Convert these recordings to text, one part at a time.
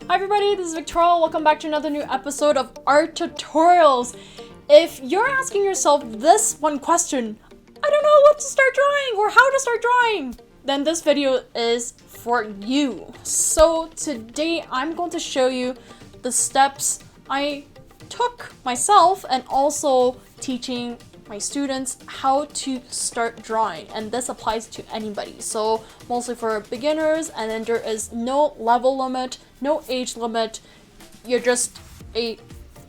Hi everybody, this is Victoria. Welcome back to another new episode of Art Tutorials. If you're asking yourself this one question, I don't know what to start drawing or how to start drawing, then this video is for you. So today I'm going to show you the steps I took myself and also teaching my students how to start drawing, and this applies to anybody, so mostly for beginners, and then there is no level limit, no age limit. You're just a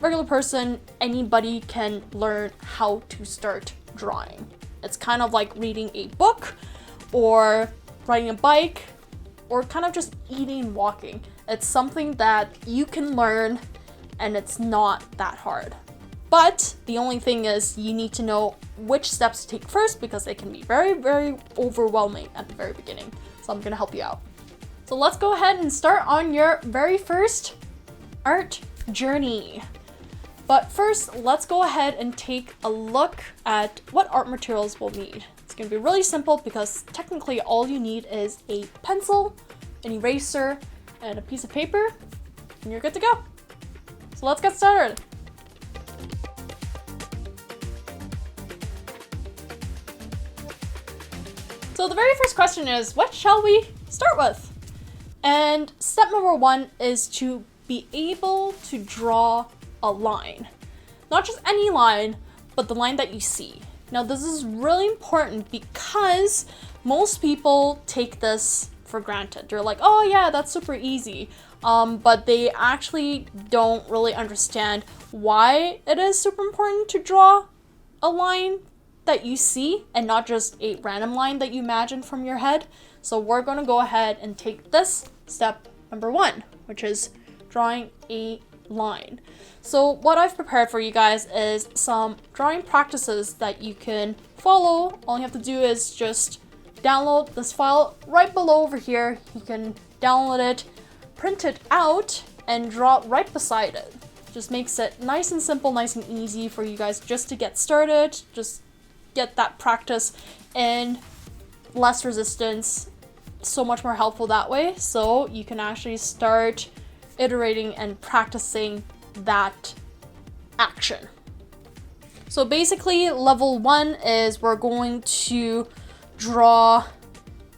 regular person, anybody can learn how to start drawing. It's kind of like reading a book or riding a bike or kind of just eating and walking. It's something that you can learn and it's not that hard. But the only thing is you need to know which steps to take first, because they can be very, very overwhelming at the very beginning. So I'm gonna help you out. So let's go ahead and start on your very first art journey. But first, let's go ahead and take a look at what art materials we'll need. It's gonna be really simple because technically all you need is a pencil, an eraser, and a piece of paper, and you're good to go. So let's get started. So the very first question is, what shall we start with? And step number one is to be able to draw a line. Not just any line, but the line that you see. Now this is really important because most people take this for granted. They're like, oh yeah, that's super easy. But they actually don't really understand why it is super important to draw a line that you see and not just a random line that you imagine from your head. So we're going to go ahead and take this step number one, which is drawing a line. So what I've prepared for you guys is some drawing practices that you can follow. All you have to do is just download this file right below over here. You can download it, print it out, and draw right beside it. Just makes it nice and simple, nice and easy for you guys just to get started. Just get that practice and less resistance. So much more helpful that way. So you can actually start iterating and practicing that action. So basically level one is we're going to draw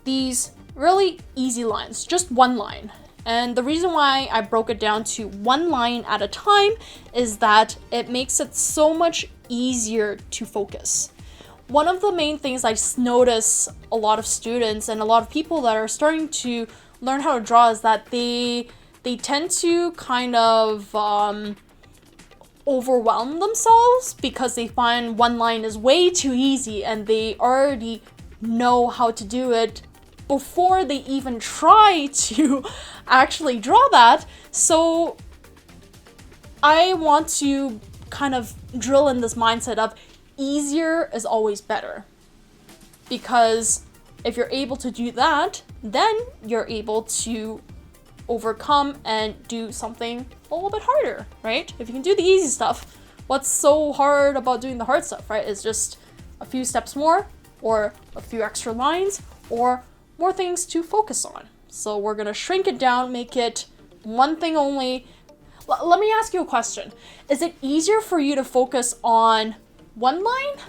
these really easy lines, just one line. And the reason why I broke it down to one line at a time is that it makes it so much easier to focus. One of the main things I notice a lot of students and a lot of people that are starting to learn how to draw is that they tend to kind of overwhelm themselves because they find one line is way too easy and they already know how to do it before they even try to actually draw that. So I want to kind of drill in this mindset of easier is always better, because if you're able to do that, then you're able to overcome and do something a little bit harder, right? If you can do the easy stuff, what's so hard about doing the hard stuff, right? It's just a few steps more or a few extra lines or more things to focus on. So we're gonna shrink it down, make it one thing only. Let me ask you a question. Is it easier for you to focus on one line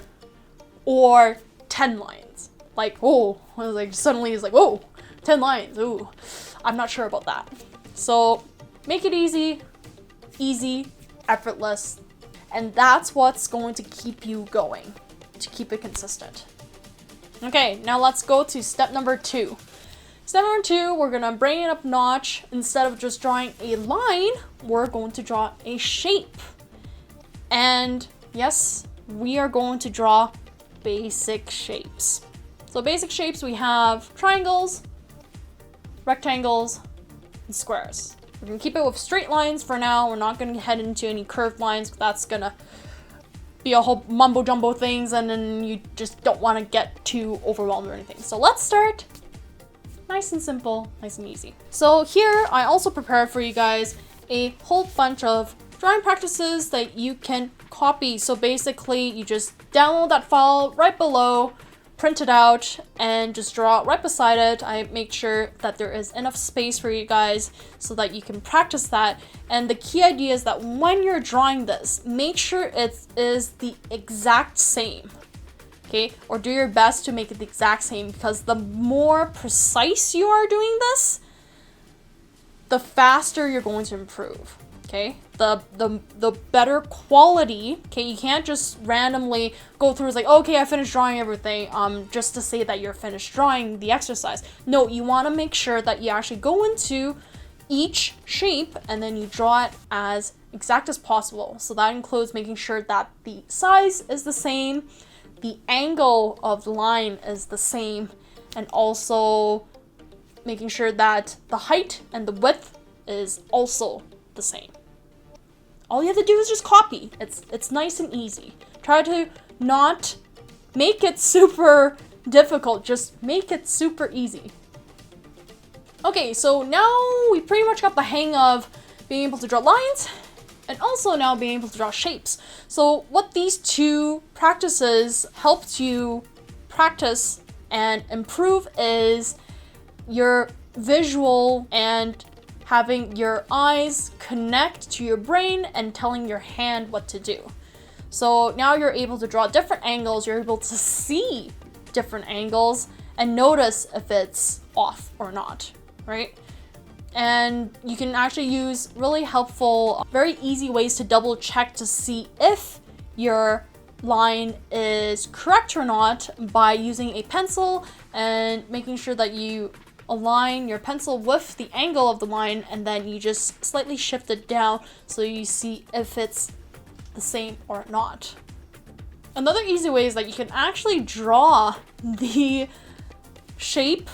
or 10 lines? Like, oh, like suddenly it's like, oh, 10 lines. Ooh, I'm not sure about that. So make it easy, effortless, and that's what's going to keep you going, to keep it consistent. Okay, now let's go to step number two. Step number two, we're gonna bring it up a notch. Instead of just drawing a line, we're going to draw a shape. And yes, we are going to draw basic shapes. So basic shapes, we have triangles, rectangles, and squares. We're gonna keep it with straight lines for now. We're not gonna head into any curved lines. That's gonna be a whole mumbo jumbo things, and then you just don't wanna get too overwhelmed or anything. So let's start nice and simple, nice and easy. So here, I also prepared for you guys a whole bunch of drawing practices that you can copy. So basically you just download that file right below, print it out and just draw it right beside it. I make sure that there is enough space for you guys so that you can practice that. And the key idea is that when you're drawing this, make sure it is the exact same, okay? Or do your best to make it the exact same, because the more precise you are doing this, the faster you're going to improve. Okay, the better quality. Okay, you can't just randomly go through. It's like, okay, I finished drawing everything. Just to say that you're finished drawing the exercise. No, you want to make sure that you actually go into each shape and then you draw it as exact as possible. So that includes making sure that the size is the same, the angle of the line is the same, and also making sure that the height and the width is also the same. All you have to do is just copy. It's nice and easy. Try to not make it super difficult, just make it super easy. Okay, so now we pretty much got the hang of being able to draw lines and also now being able to draw shapes. So what these two practices helped you practice and improve is your visual and having your eyes connect to your brain and telling your hand what to do. So now you're able to draw different angles, you're able to see different angles and notice if it's off or not, right? And you can actually use really helpful, very easy ways to double check to see if your line is correct or not by using a pencil and making sure that you align your pencil with the angle of the line, and then you just slightly shift it down so you see if it's the same or not. Another easy way is that you can actually draw the shape,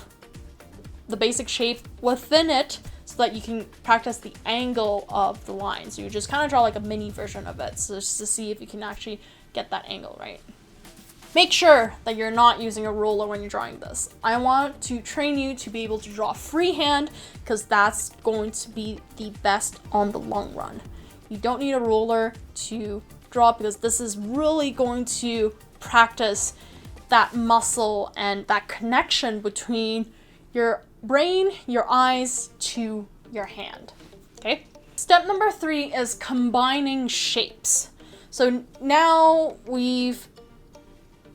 the basic shape within it, so that you can practice the angle of the line. So you just kind of draw like a mini version of it, so just to see if you can actually get that angle right. Make sure that you're not using a ruler when you're drawing this. I want to train you to be able to draw freehand, because that's going to be the best on the long run. You don't need a ruler to draw, because this is really going to practice that muscle and that connection between your brain, your eyes to your hand, okay? Step number 3 is combining shapes. So now we've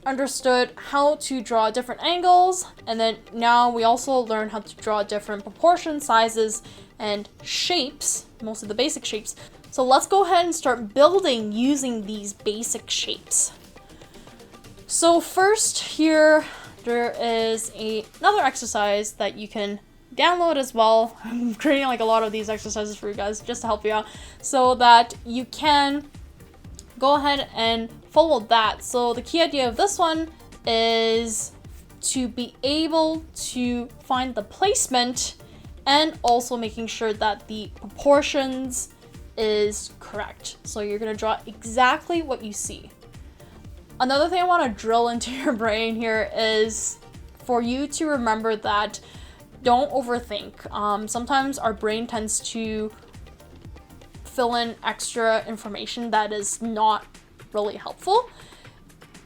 understood how to draw different angles, and then now we also learn how to draw different proportion, sizes, and shapes, most of the basic shapes. So let's go ahead and start building using these basic shapes. So first here, there is another exercise that you can download as well. I'm creating like a lot of these exercises for you guys just to help you out so that you can go ahead and follow that. So the key idea of this one is to be able to find the placement and also making sure that the proportions is correct. So you're gonna draw exactly what you see. Another thing I want to drill into your brain here is for you to remember that don't overthink. Sometimes our brain tends to fill in extra information that is not really helpful.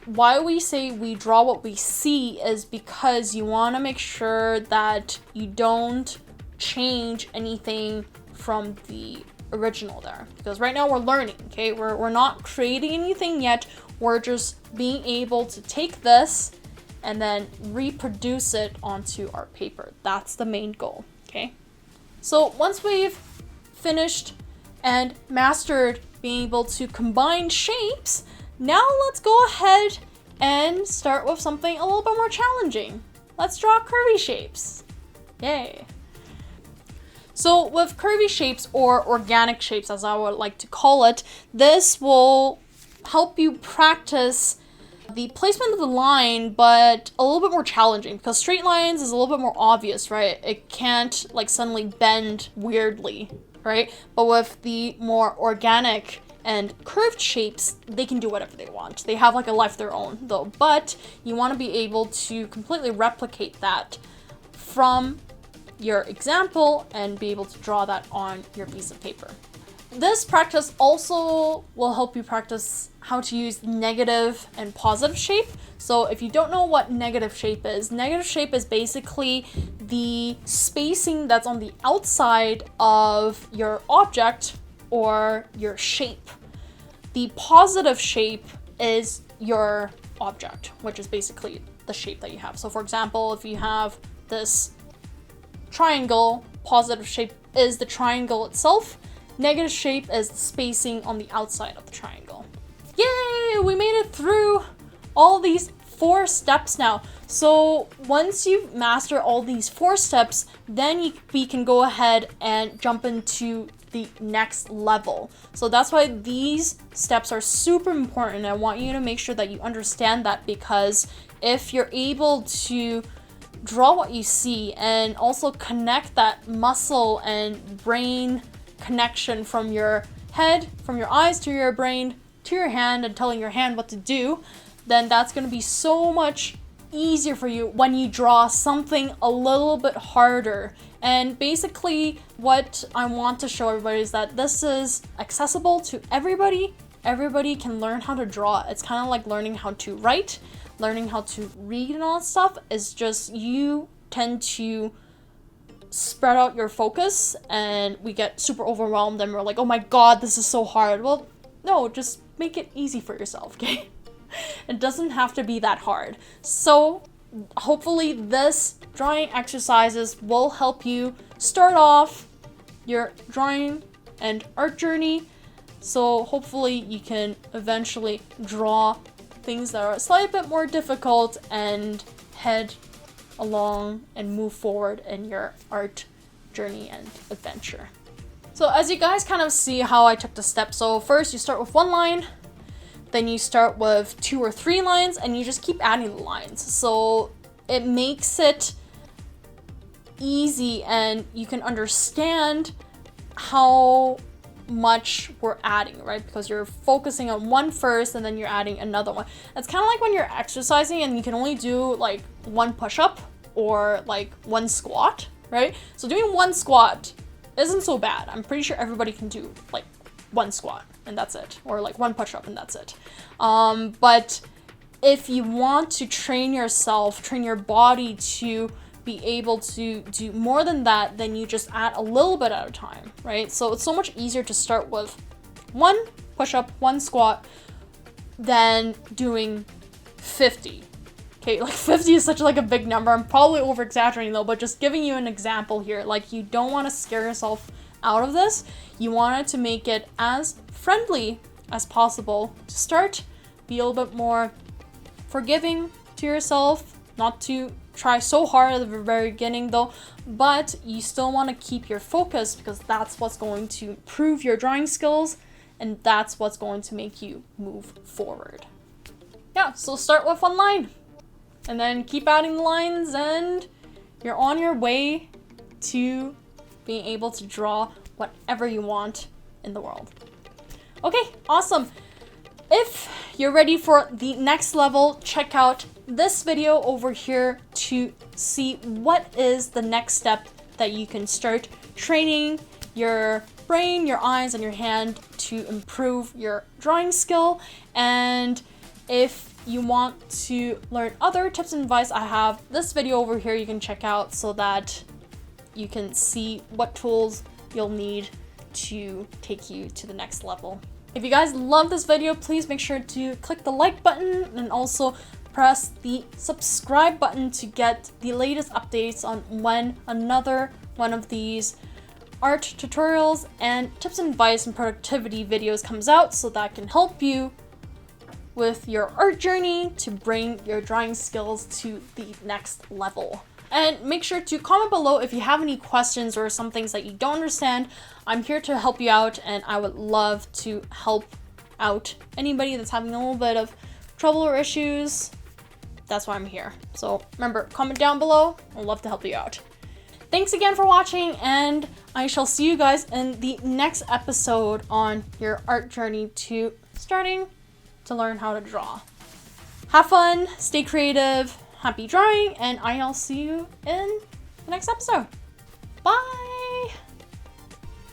Why we say we draw what we see is because you want to make sure that you don't change anything from the original there, because right now we're learning, okay? We're not creating anything yet. We're just being able to take this and then reproduce it onto our paper. That's the main goal, okay? So once we've finished and mastered being able to combine shapes, now let's go ahead and start with something a little bit more challenging. Let's draw curvy shapes. Yay. So with curvy shapes, or organic shapes as I would like to call it, this will help you practice the placement of the line, but a little bit more challenging, because straight lines is a little bit more obvious, right? It can't like suddenly bend weirdly, right? But with the more organic and curved shapes, they can do whatever they want. They have like a life of their own though, but you want to be able to completely replicate that from your example and be able to draw that on your piece of paper. This practice also will help you practice how to use negative and positive shape. So if you don't know what negative shape is basically the spacing that's on the outside of your object or your shape. The positive shape is your object, which is basically the shape that you have. So for example, if you have this triangle, positive shape is the triangle itself. Negative shape is the spacing on the outside of the triangle. Yay! We made it through all these 4 steps now. So once you master all these 4 steps, then we can go ahead and jump into the next level. So that's why these steps are super important. I want you to make sure that you understand that, because if you're able to draw what you see and also connect that muscle and brain connection from your head, from your eyes to your brain, to your hand, and telling your hand what to do, then that's going to be so much easier for you when you draw something a little bit harder. And basically what I want to show everybody is that this is accessible to everybody. Everybody can learn how to draw. It's kind of like learning how to write, learning how to read and all that stuff. It's just you tend to spread out your focus and we get super overwhelmed and we're like, oh my god, this is so hard. Well, no, just make it easy for yourself, okay? It doesn't have to be that hard. So hopefully this drawing exercises will help you start off your drawing and art journey. So hopefully you can eventually draw things that are slightly bit more difficult and head along and move forward in your art journey and adventure. So as you guys kind of see how I took the steps. So first you start with 1 line, then you start with 2 or 3 lines, and you just keep adding the lines. So it makes it easy and you can understand how much we're adding, right? Because you're focusing on one first and then you're adding another one. It's kind of like when you're exercising and you can only do like 1 push-up or like 1 squat, right? So doing 1 squat isn't so bad. I'm pretty sure everybody can do like 1 squat and that's it, or like 1 push-up and that's it. But if you want to train yourself, train your body to be able to do more than that, then you just add a little bit at a time, right? So it's so much easier to start with 1 push-up, 1 squat, than doing 50. Okay, like 50 is such like a big number. I'm probably over exaggerating though, but just giving you an example here. Like, you don't want to scare yourself out of this. You want it to make it as friendly as possible to start. Be a little bit more forgiving to yourself, not to try so hard at the very beginning though, but you still want to keep your focus, because that's what's going to improve your drawing skills and that's what's going to make you move forward. Yeah, so start with 1 line and then keep adding lines and you're on your way to being able to draw whatever you want in the world. Okay, awesome. If you're ready for the next level, check out this video over here to see what is the next step that you can start training your brain, your eyes, and your hand to improve your drawing skill. And if you want to learn other tips and advice, I have this video over here you can check out so that you can see what tools you'll need to take you to the next level. If you guys love this video, please make sure to click the like button and also press the subscribe button to get the latest updates on when another one of these art tutorials and tips and advice and productivity videos comes out, so that can help you with your art journey to bring your drawing skills to the next level. And make sure to comment below if you have any questions or some things that you don't understand. I'm here to help you out, and I would love to help out anybody that's having a little bit of trouble or issues. That's why I'm here. So remember, comment down below. I'd love to help you out. Thanks again for watching, and I shall see you guys in the next episode on your art journey to starting to learn how to draw. Have fun, stay creative, happy drawing, and I'll see you in the next episode. Bye!